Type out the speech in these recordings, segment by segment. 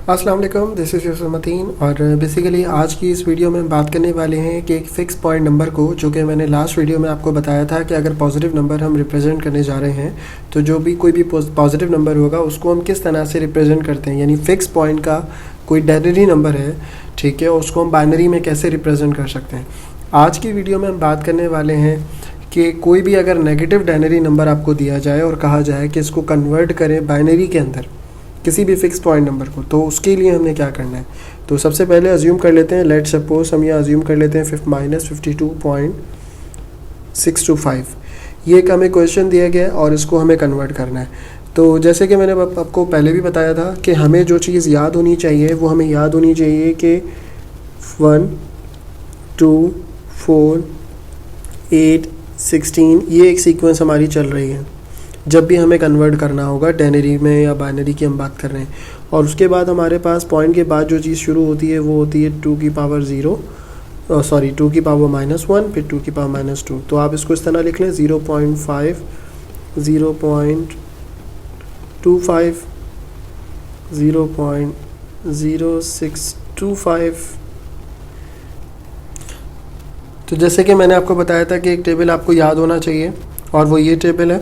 अस्सलाम वालेकुम, this is Yusuf Mateen. और बेसिकली आज की इस वीडियो में हम बात करने वाले हैं कि एक फ़िक्स पॉइंट नंबर को, जो कि मैंने लास्ट वीडियो में आपको बताया था कि अगर पॉजिटिव नंबर हम रिप्रेजेंट करने जा रहे हैं तो जो भी कोई भी पॉजिटिव नंबर होगा उसको हम किस तरह से रिप्रेजेंट करते हैं। यानी फ़िक्स पॉइंट का कोई डायनरी नंबर है, ठीक है, उसको हम बाइनरी में कैसे रिप्रेजेंट कर सकते हैं। आज की वीडियो में हम बात करने वाले हैं कि कोई भी अगर नेगेटिव डायनरी नंबर आपको दिया जाए और कहा जाए कि इसको कन्वर्ट करें बाइनरी के अंदर किसी भी फिक्स पॉइंट नंबर को, तो उसके लिए हमने क्या करना है। तो सबसे पहले अज्यूम कर लेते हैं, लेट सपोज हम ये अज्यूम कर लेते हैं -52.625। ये एक हमें क्वेश्चन दिया गया और इसको हमें कन्वर्ट करना है। तो जैसे कि मैंने आपको पहले भी बताया था कि हमें जो चीज़ याद होनी चाहिए वो हमें याद होनी चाहिए कि 1 2 4 8 16 ये एक सीक्वेंस हमारी चल रही है जब भी हमें कन्वर्ट करना होगा डेनरी में या बाइनरी की हम बात कर रहे हैं। और उसके बाद हमारे पास पॉइंट के बाद जो चीज़ शुरू होती है वो होती है 2 की पावर 1, फिर 2 की पावर -2। तो आप इसको इस तरह लिख लें 0.5 0.25 0.0625। तो जैसे कि मैंने आपको बताया था कि एक टेबल आपको याद होना चाहिए और वो ये टेबल है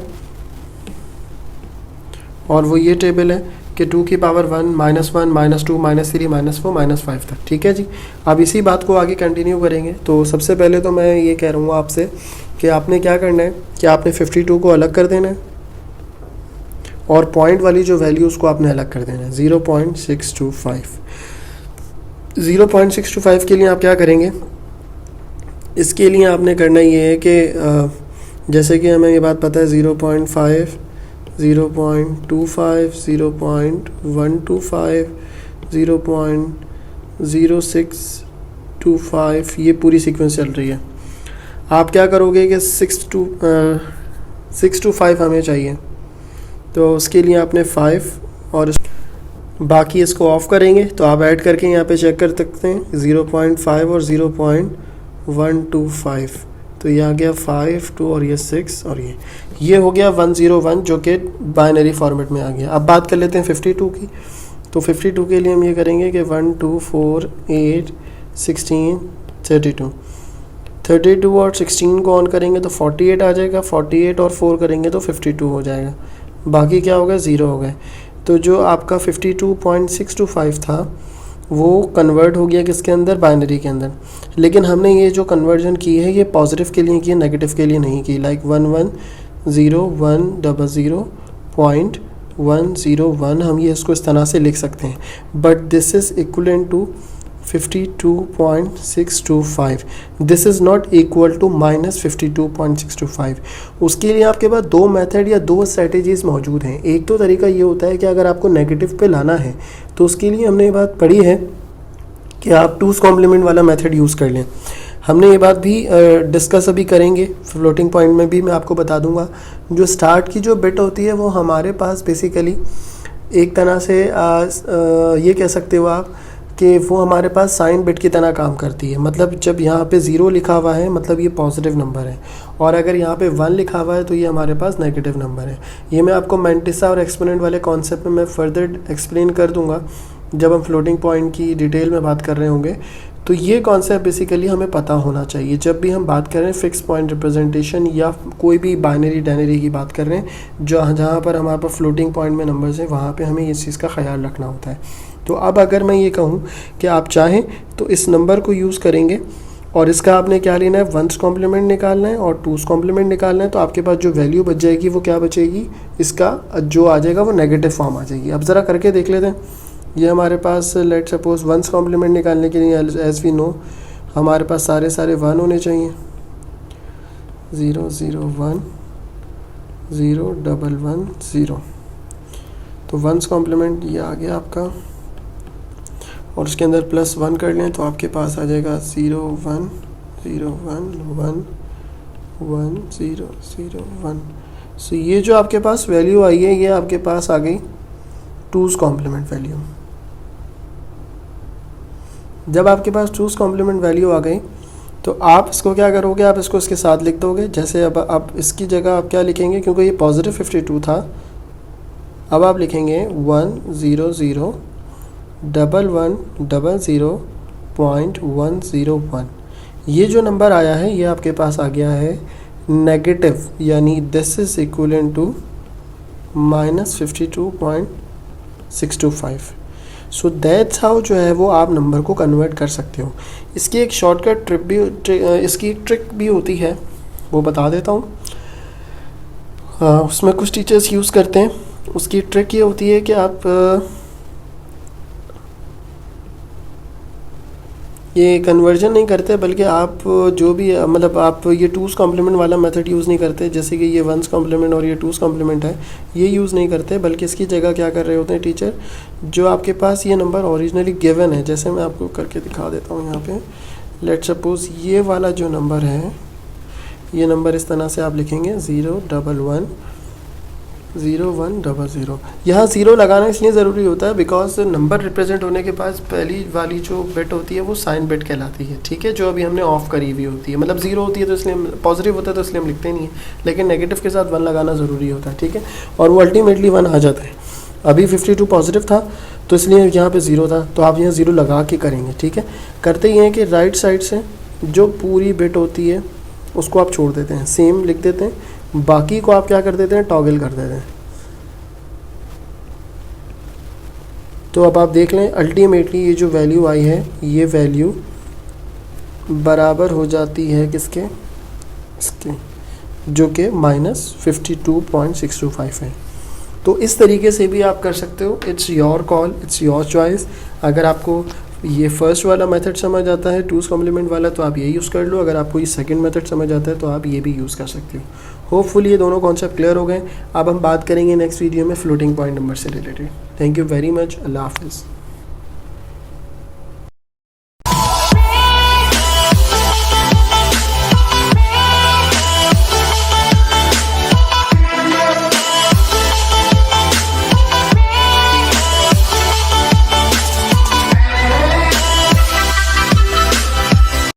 कि 2 की पावर 1 -1 -2 -3 -4 -5 तक। ठीक है जी। अब इसी बात को आगे कंटिन्यू करेंगे। तो सबसे पहले तो मैं ये कह रहा हूँ आपसे कि आपने क्या करना है कि आपने 52 को अलग कर देना है और पॉइंट वाली जो वैल्यू उसको आपने अलग कर देना है 0.625। 0.625 के लिए आप क्या करेंगे, इसके लिए आपने करना ये है कि जैसे कि हमें ये बात पता है 0.5 0.25 0.125 0.0625 ये पूरी सीक्वेंस चल रही है। आप क्या करोगे कि 625 हमें चाहिए, तो उसके लिए आपने 5 और बाकी इसको ऑफ करेंगे। तो आप ऐड करके यहाँ पे चेक कर सकते हैं 0.5 और 0.125। तो ये आ गया 5 2 और ये 6 और ये हो गया 101 जो कि बाइनरी फॉर्मेट में आ गया। अब बात कर लेते हैं 52 की। तो 52 के लिए हम ये करेंगे कि 1 2 4 8 16 32 और 16 को ऑन करेंगे तो 48 आ जाएगा, 48 और 4 करेंगे तो 52 हो जाएगा, बाकी क्या होगा 0 हो गए। तो जो आपका 52.625 था वो कन्वर्ट हो गया किसके अंदर, बाइनरी के अंदर। लेकिन हमने ये जो कन्वर्जन की है ये पॉजिटिव के लिए की है, नेगेटिव के लिए नहीं की। लाइक 110100.101 हम ये इसको इस तरह से लिख सकते हैं, but this is equivalent to 52.625। This is not equal to -52.625। उसके लिए आपके पास दो मेथड या दो स्ट्रेटजीज़ मौजूद हैं। एक तो तरीका ये होता है कि अगर आपको नेगेटिव पे लाना है तो उसके लिए हमने ये बात पढ़ी है कि आप 2's कॉम्प्लीमेंट वाला मेथड यूज़ कर लें। हमने ये बात भी डिस्कस अभी करेंगे, फ्लोटिंग पॉइंट में भी मैं आपको बता दूंगा। जो स्टार्ट की जो बिट होती है वो हमारे पास बेसिकली एक तरह से ये कह सकते हो आप कि वो हमारे पास साइन बिट की तरह काम करती है। मतलब जब यहाँ पे 0 लिखा हुआ है मतलब ये पॉजिटिव नंबर है, और अगर यहाँ पे 1 लिखा हुआ है तो ये हमारे पास नेगेटिव नंबर है। ये मैं आपको मैंटिसा और एक्सपोनेंट वाले कॉन्सेप्ट में मैं फर्दर एक्सप्लेन कर दूंगा जब हम फ्लोटिंग पॉइंट की डिटेल में बात कर रहे होंगे। तो ये कॉन्सेप्ट बेसिकली हमें पता होना चाहिए जब भी हम बात कर रहे हैं फिक्स पॉइंट रिप्रेजेंटेशन या कोई भी बाइनरी डाइनरी की बात कर रहे हैं, जहाँ पर हमारे पास फ्लोटिंग पॉइंट में नंबर्स हैं वहाँ पे हमें इस चीज़ का ख्याल रखना होता है। तो अब अगर मैं ये कहूँ कि आप चाहें तो इस नंबर को यूज़ करेंगे और इसका आपने क्या लेना है, 1's कॉम्प्लीमेंट निकालना है और 2's कॉम्प्लीमेंट निकालना है। तो आपके पास जो वैल्यू बच जाएगी वो क्या बचेगी, इसका जो आ जाएगा वो नेगेटिव फॉर्म आ जाएगी। अब ज़रा करके देख लेते हैं। ये हमारे पास लेट सपोज 1's कॉम्प्लीमेंट निकालने के लिए एज वी नो हमारे पास सारे 1 होने चाहिए। 0 0 1 0 1 1 0। तो 1's कॉम्प्लीमेंट ये आ गया आपका, और उसके अंदर +1 कर लें तो आपके पास आ जाएगा 0 1 0 1 1 1 0 0 1। सो ये जो आपके पास वैल्यू आई है ये आपके पास आ गई 2's कॉम्प्लीमेंट वैल्यू। जब आपके पास 2's कॉम्प्लीमेंट वैल्यू आ गई तो आप इसको क्या करोगे, आप इसको इसके साथ लिख दोगे। जैसे अब आप इसकी जगह आप क्या लिखेंगे, क्योंकि ये पॉजिटिव 52 था, अब आप लिखेंगे 1 0 0 1100.101। ये जो नंबर आया है ये आपके पास आ गया है नेगेटिव, यानी this is equivalent to -52.625। So that's how जो है वो आप नंबर को कन्वर्ट कर सकते हो। इसकी एक शॉर्टकट इसकी एक ट्रिक भी होती है, वो बता देता हूँ। उसमें कुछ टीचर्स यूज़ करते हैं। उसकी ट्रिक ये होती है कि आप ये कन्वर्जन नहीं करते, बल्कि आप जो भी मतलब आप ये टूज़ कॉम्प्लीमेंट वाला मेथड यूज़ नहीं करते, जैसे कि ये वंस कॉम्प्लीमेंट और ये टूज़ कॉम्प्लीमेंट है, ये यूज़ नहीं करते, बल्कि इसकी जगह क्या कर रहे होते हैं टीचर, जो आपके पास ये नंबर ओरिजिनली गिवन है, जैसे मैं आपको करके दिखा देता हूँ यहाँ पे। लेट सपोज ये वाला जो नंबर है, ये नंबर इस तरह से आप लिखेंगे 0110100। यहाँ ज़ीरो लगाना इसलिए ज़रूरी होता है बिकॉज नंबर रिप्रेजेंट होने के पास पहली वाली जो बिट होती है वो साइन बिट कहलाती है, ठीक है, जो अभी हमने ऑफ करी हुई होती है। मतलब ज़ीरो होती है तो इसलिए पॉजिटिव होता है तो इसलिए हम लिखते नहीं है, लेकिन नेगेटिव के साथ 1 लगाना ज़रूरी होता है, ठीक है, और वो अल्टीमेटली 1 आ जाता है। अभी 52 पॉजिटिव था तो इसलिए यहाँ पे 0 था, तो आप यहाँ 0 लगा के करेंगे, ठीक है। करते ही हैं कि राइट साइड से जो पूरी बिट होती है उसको आप छोड़ देते हैं, सेम लिख देते हैं, बाकी को आप क्या कर देते हैं, टॉगल कर देते हैं। तो अब आप देख लें अल्टीमेटली ये जो वैल्यू आई है ये वैल्यू बराबर हो जाती है किसके, इसके, जो कि -52.625 है। तो इस तरीके से भी आप कर सकते हो। It's your call, it's your choice. अगर आपको ये फर्स्ट वाला मेथड समझ आता है टूज़ कॉम्प्लीमेंट वाला, तो आप ये यूज़ कर लो। अगर आपको ये सेकंड मेथड समझ आता है तो आप ये भी यूज़ कर सकते हो। होपफुली ये दोनों कॉन्सेप्ट क्लियर हो गए। अब हम बात करेंगे नेक्स्ट वीडियो में फ्लोटिंग पॉइंट नंबर से related. Thank you very much. अल्लाह हाफिज़।